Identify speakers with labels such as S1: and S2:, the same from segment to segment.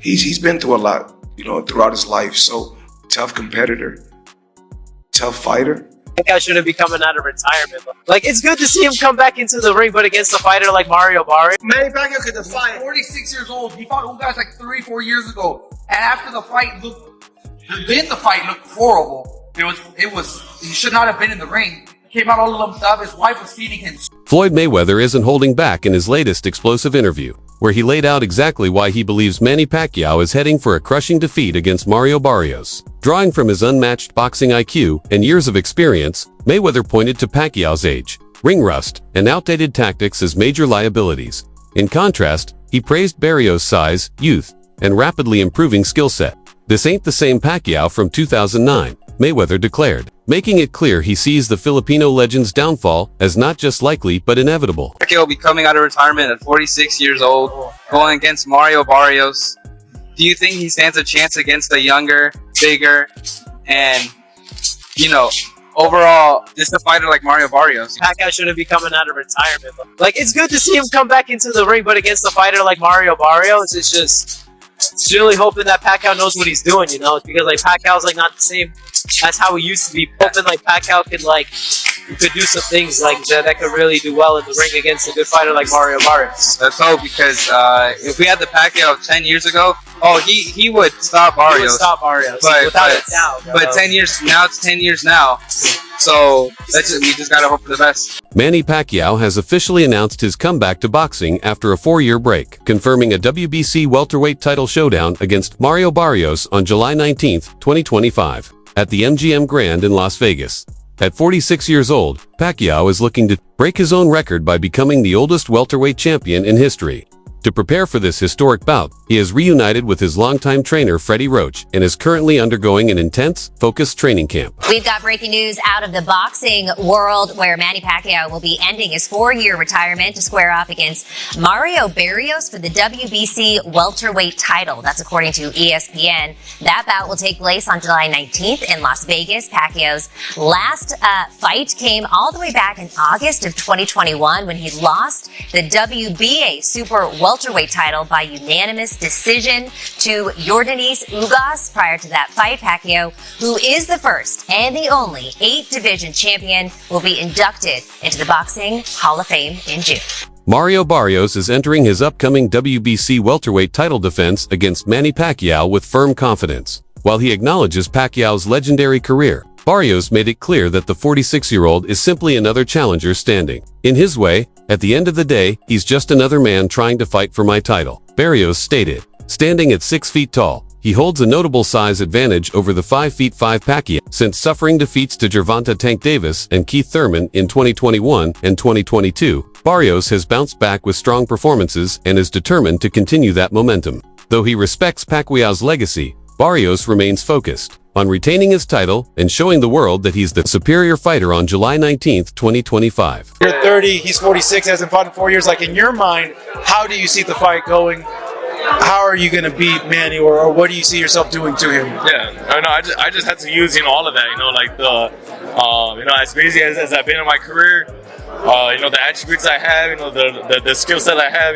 S1: he's been through a lot, throughout his life. So tough competitor, tough fighter.
S2: Pacquiao shouldn't be coming out of retirement. Like, it's good to see him come back into the ring, but against a fighter like Mario Barrios.
S3: Manny Pacquiao could defy 46 years old. He fought old guys like 3-4 years ago. And after the fight looked horrible. He should not have been in the ring. He came out all lumped up. His wife was feeding him.
S4: Floyd Mayweather isn't holding back in his latest explosive interview, where he laid out exactly why he believes Manny Pacquiao is heading for a crushing defeat against Mario Barrios. Drawing from his unmatched boxing IQ and years of experience, Mayweather pointed to Pacquiao's age, ring rust, and outdated tactics as major liabilities. In contrast, he praised Barrios' size, youth, and rapidly improving skill set. "This ain't the same Pacquiao from 2009, Mayweather declared, making it clear he sees the Filipino legend's downfall as not just likely but inevitable.
S5: Pacquiao will be coming out of retirement at 46 years old, going against Mario Barrios. Do you think he stands a chance against a younger, bigger, and, overall, just a fighter like Mario Barrios?
S2: Pacquiao shouldn't be coming out of retirement. Like, it's good to see him come back into the ring, but against a fighter like Mario Barrios, it's really hoping that Pacquiao knows what he's doing, It's because, Pacquiao's, not the same as how he used to be. Hoping, Pacquiao could do some things, that could really do well in the ring against a good fighter like Mario Barrios.
S5: Let's hope, because if we had the Pacquiao of 10 years ago, he would stop Barrios.
S2: He would stop Barrios, without a doubt.
S5: But 10 years now, it's 10 years now. So we just gotta hope for the best.
S4: Manny Pacquiao has officially announced his comeback to boxing after a 4-year break, confirming a WBC welterweight title showdown against Mario Barrios on July 19, 2025, at the MGM Grand in Las Vegas. At 46 years old, Pacquiao is looking to break his own record by becoming the oldest welterweight champion in history. To prepare for this historic bout, he has reunited with his longtime trainer Freddie Roach and is currently undergoing an intense, focused training camp.
S6: We've got breaking news out of the boxing world where Manny Pacquiao will be ending his 4-year retirement to square off against Mario Barrios for the WBC welterweight title. That's according to ESPN. That bout will take place on July 19th in Las Vegas. Pacquiao's last fight came all the way back in August of 2021 when he lost the WBA Super welterweight title by unanimous decision to Yordenis Ugas. Prior to that fight, Pacquiao, who is the first and the only 8-division champion, will be inducted into the Boxing Hall of Fame in June.
S4: Mario Barrios is entering his upcoming WBC welterweight title defense against Manny Pacquiao with firm confidence. While he acknowledges Pacquiao's legendary career, Barrios made it clear that the 46-year-old is simply another challenger standing. In his way, at the end of the day, he's just another man trying to fight for my title, Barrios stated. Standing at 6 feet tall, he holds a notable size advantage over the 5'5" Pacquiao. Since suffering defeats to Gervonta Tank Davis and Keith Thurman in 2021 and 2022, Barrios has bounced back with strong performances and is determined to continue that momentum. Though he respects Pacquiao's legacy, Barrios remains focused on retaining his title and showing the world that he's the superior fighter on July 19, 2025.
S7: You're 30, he's 46, hasn't fought in 4 years. In your mind, how do you see the fight going? How are you going to beat Manny, or what do you see yourself doing to him?
S8: Yeah, I just had to use, all of that, as busy as I've been in my career, the attributes I have, the skill set I have,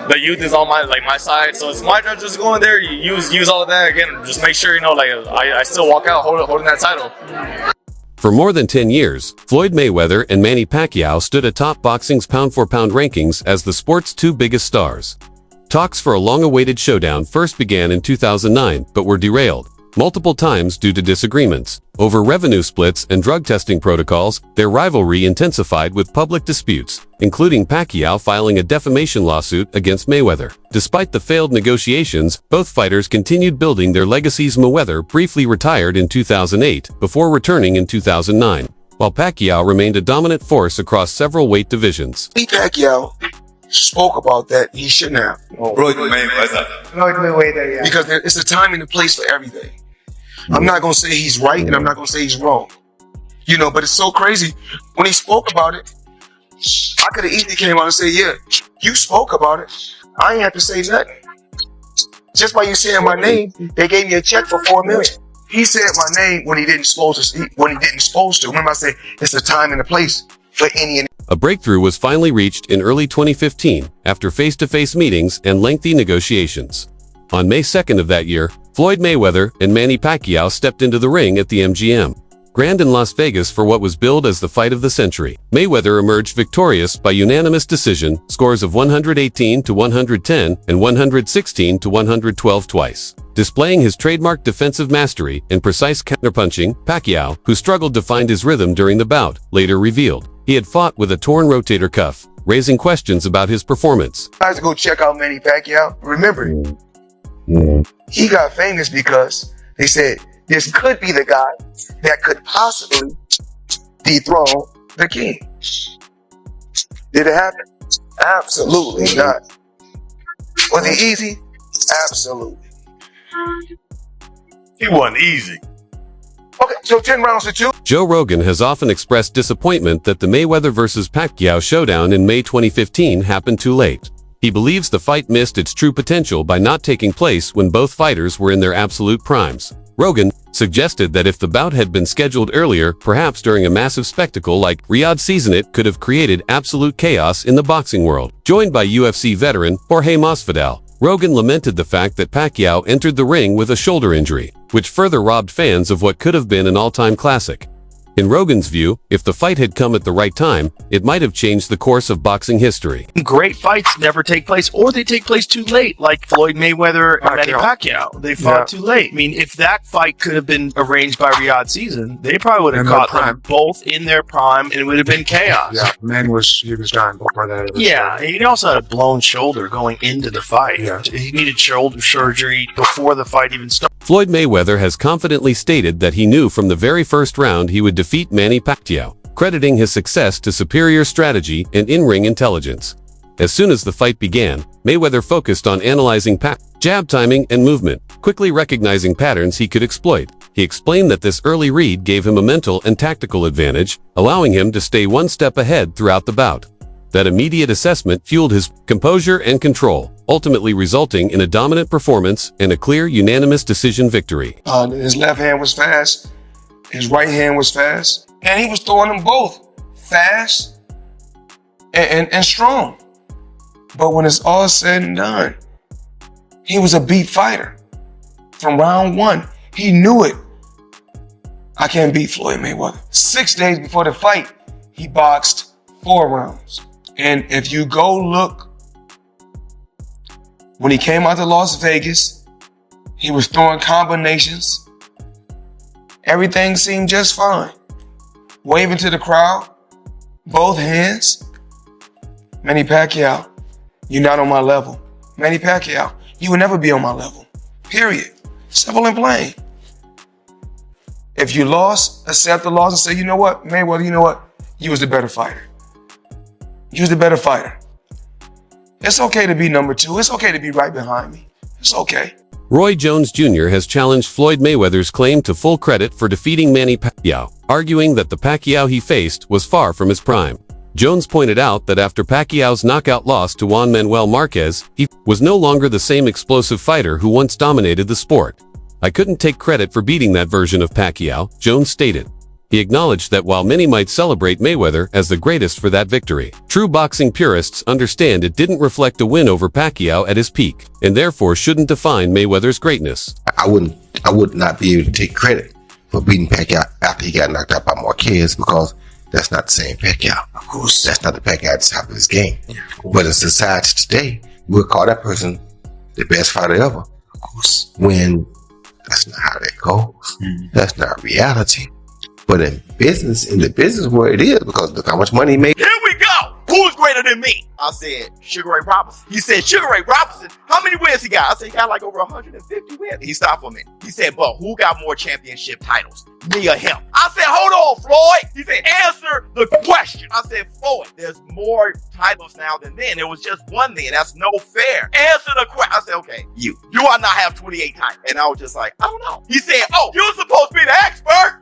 S8: the youth is on my side. So it's my job just go in there, use all of that again, just make sure, I still walk out holding that title.
S4: For more than 10 years, Floyd Mayweather and Manny Pacquiao stood atop boxing's pound-for-pound rankings as the sport's 2 biggest stars. Talks for a long-awaited showdown first began in 2009, but were derailed multiple times due to disagreements over revenue splits and drug testing protocols. Their rivalry intensified with public disputes, including Pacquiao filing a defamation lawsuit against Mayweather. Despite the failed negotiations, both fighters continued building their legacies. Mayweather briefly retired in 2008 before returning in 2009, while Pacquiao remained a dominant force across several weight divisions.
S1: Pacquiao spoke about that. He shouldn't have.
S3: Floyd Mayweather, yeah.
S1: Because it's a time and a place for everything. I'm not going to say he's right and I'm not going to say he's wrong. But it's so crazy. When he spoke about it, I could have easily came out and said, yeah, you spoke about it. I ain't have to say nothing. Just by you saying my name, they gave me a check for $4 million. He said my name when he didn't supposed to. Remember I said it's a time and a place for any and
S4: A breakthrough was finally reached in early 2015 after face-to-face meetings and lengthy negotiations. On May 2nd of that year, Floyd Mayweather and Manny Pacquiao stepped into the ring at the MGM Grand in Las Vegas for what was billed as the fight of the century. Mayweather emerged victorious by unanimous decision, scores of 118-110 and 116-112 twice. Displaying his trademark defensive mastery and precise counterpunching, Pacquiao, who struggled to find his rhythm during the bout, later revealed he had fought with a torn rotator cuff, raising questions about his performance.
S1: I have to go check out Manny Pacquiao. Remember, he got famous because they said this could be the guy that could possibly dethrone the king. Did it happen? Absolutely not. Was he easy? Absolutely.
S9: He wasn't easy.
S1: Okay, so 10 rounds to 2.
S4: Joe Rogan has often expressed disappointment that the Mayweather vs. Pacquiao showdown in May 2015 happened too late. He believes the fight missed its true potential by not taking place when both fighters were in their absolute primes. Rogan suggested that if the bout had been scheduled earlier, perhaps during a massive spectacle like Riyadh season, it could have created absolute chaos in the boxing world. Joined by UFC veteran Jorge Masvidal, Rogan lamented the fact that Pacquiao entered the ring with a shoulder injury, which further robbed fans of what could have been an all-time classic. In Rogan's view, if the fight had come at the right time, it might have changed the course of boxing history.
S9: Great fights never take place, or they take place too late, like Floyd Mayweather and Manny Pacquiao. They fought too late. I mean, if that fight could have been arranged by Riyadh season, they probably would have caught them both in their prime, and it would have been chaos.
S10: Yeah, Manny was dying before that.
S9: Yeah, and he also had a blown shoulder going into the fight. Yeah. He needed shoulder surgery before the fight even started.
S4: Floyd Mayweather has confidently stated that he knew from the very first round he would defeat Manny Pacquiao, crediting his success to superior strategy and in-ring intelligence. As soon as the fight began, Mayweather focused on analyzing jab timing and movement, quickly recognizing patterns he could exploit. He explained that this early read gave him a mental and tactical advantage, allowing him to stay one step ahead throughout the bout. That immediate assessment fueled his composure and control, ultimately resulting in a dominant performance and a clear, unanimous decision victory.
S1: His left hand was fast, his right hand was fast, and he was throwing them both fast and strong. But when it's all said and done, he was a beat fighter. From round one, he knew it. I can't beat Floyd Mayweather. 6 days before the fight, he boxed 4 rounds. And if you go look, when he came out to Las Vegas, he was throwing combinations. Everything seemed just fine. Waving to the crowd, both hands. Manny Pacquiao, you're not on my level. Manny Pacquiao, you will never be on my level. Period. Simple and plain. If you lost, accept the loss and say, you know what, Mayweather, you know what? You was the better fighter. You was the better fighter. It's okay to be number 2. It's okay to be right behind me. It's okay.
S4: Roy Jones Jr. has challenged Floyd Mayweather's claim to full credit for defeating Manny Pacquiao, arguing that the Pacquiao he faced was far from his prime. Jones pointed out that after Pacquiao's knockout loss to Juan Manuel Marquez, he was no longer the same explosive fighter who once dominated the sport. I couldn't take credit for beating that version of Pacquiao, Jones stated. He acknowledged that while many might celebrate Mayweather as the greatest for that victory, true boxing purists understand it didn't reflect a win over Pacquiao at his peak, and therefore shouldn't define Mayweather's greatness.
S11: I would not be able to take credit for beating Pacquiao after he got knocked out by Marquez, because that's not the same Pacquiao. Of course, that's not the Pacquiao at the top of his game. Yeah, but in society today, we'll call that person the best fighter ever. Of course, when that's not how that goes. That's not reality. But in the business world, it is, because look how much money he made.
S9: Here we go! Who's greater than me? I said, Sugar Ray Robinson. He said, Sugar Ray Robinson? How many wins he got? I said, he got like over 150 wins. He stopped for me. He said, but who got more championship titles? Me or him? I said, hold on, Floyd. He said, answer the question. I said, Floyd, there's more titles now than then. There was just one then. That's no fair. Answer the question. I said, okay, you. Do I not have 28 titles? And I was just like, I don't know. He said, oh, you're supposed to be the expert.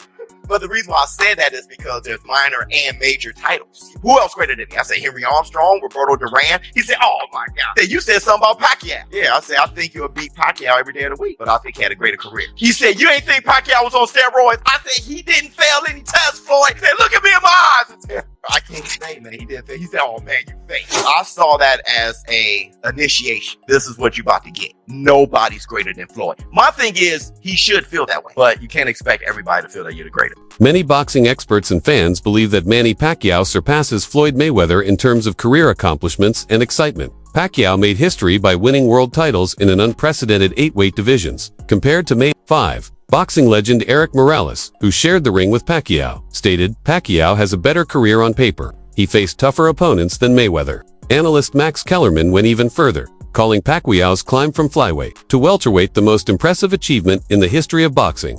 S9: But the reason why I said that is because there's minor and major titles. Who else greater than me? I said Henry Armstrong, Roberto Duran. He said, oh my God. You said something about Pacquiao. Yeah, I said, I think you'll beat Pacquiao every day of the week, but I think he had a greater career. He said, you ain't think Pacquiao was on steroids? I said, he didn't fail any tests, Floyd. He said, look at me in my eyes. I can't say, man. He didn't say. He said, "Oh man, you fake." I saw that as a initiation. This is what you about to get. Nobody's greater than Floyd. My thing is, he should feel that way, but you can't expect everybody to feel that you're the greatest.
S4: Many boxing experts and fans believe that Manny Pacquiao surpasses Floyd Mayweather in terms of career accomplishments and excitement. Pacquiao made history by winning world titles in an unprecedented 8-weight divisions, compared to May 5. Boxing legend Eric Morales, who shared the ring with Pacquiao, stated, "Pacquiao has a better career on paper. He faced tougher opponents than Mayweather." Analyst Max Kellerman went even further, calling Pacquiao's climb from flyweight to welterweight the most impressive achievement in the history of boxing.